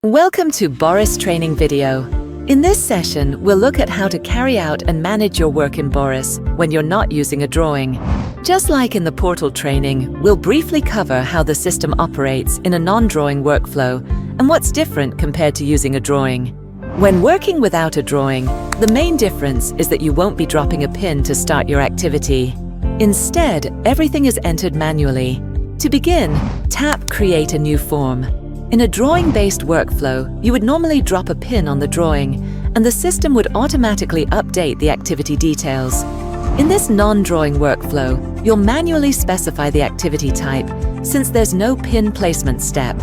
Welcome to Boris training video. In this session, we'll look at how to carry out and manage your work in Boris when you're not using a drawing. Just like in the portal training, we'll briefly cover how the system operates in a non-drawing workflow and what's different compared to using a drawing. When working without a drawing, the main difference is that you won't be dropping a pin to start your activity. Instead, everything is entered manually. To begin, tap Create a new form. In a drawing-based workflow, you would normally drop a pin on the drawing, and the system would automatically update the activity details. In this non-drawing workflow, you'll manually specify the activity type, since there's no pin placement step.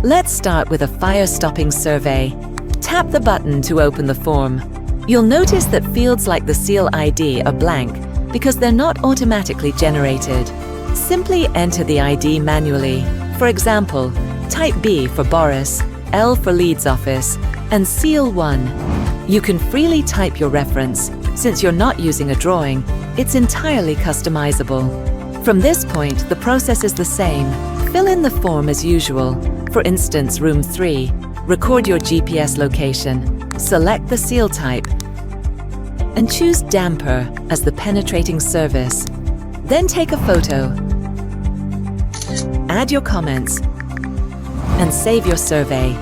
Let's start with a fire-stopping survey. Tap the button to open the form. You'll notice that fields like the seal ID are blank because they're not automatically generated. Simply enter the ID manually. For example, type B for Boris, L for Leeds Office, and seal 1. You can freely type your reference. Since you're not using a drawing, it's entirely customizable. From this point, the process is the same. Fill in the form as usual. For instance, room 3. Record your GPS location. Select the seal type and choose Damper as the penetrating service. Then take a photo. Add your comments and save your survey.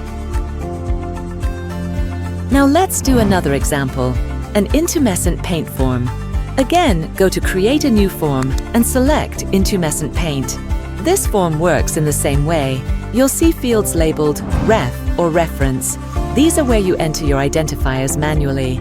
Now let's do another example, an intumescent paint form. Again, go to Create a new form and select Intumescent Paint. This form works in the same way. You'll see fields labeled Ref or Reference. These are where you enter your identifiers manually.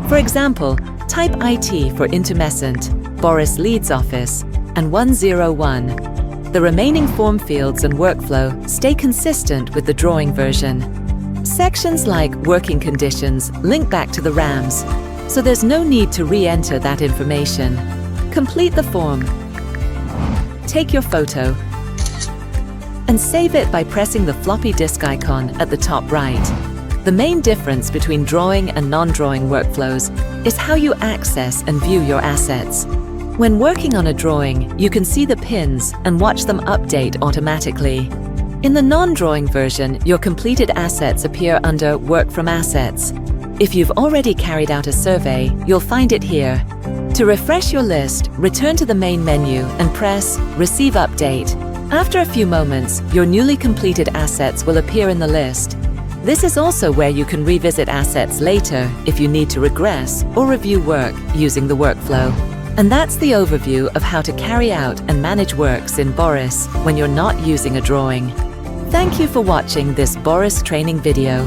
For example, type IT for Intumescent, Boris Leeds Office, and 101. The remaining form fields and workflow stay consistent with the drawing version. Sections like working conditions link back to the RAMs, so there's no need to re-enter that information. Complete the form. Take your photo and save it by pressing the floppy disk icon at the top right. The main difference between drawing and non-drawing workflows is how you access and view your assets. When working on a drawing, you can see the pins and watch them update automatically. In the non-drawing version, your completed assets appear under Work from Assets. If you've already carried out a survey, you'll find it here. To refresh your list, return to the main menu and press Receive Update. After a few moments, your newly completed assets will appear in the list. This is also where you can revisit assets later if you need to regress or review work using the workflow. And that's the overview of how to carry out and manage works in Boris when you're not using a drawing. Thank you for watching this Boris training video.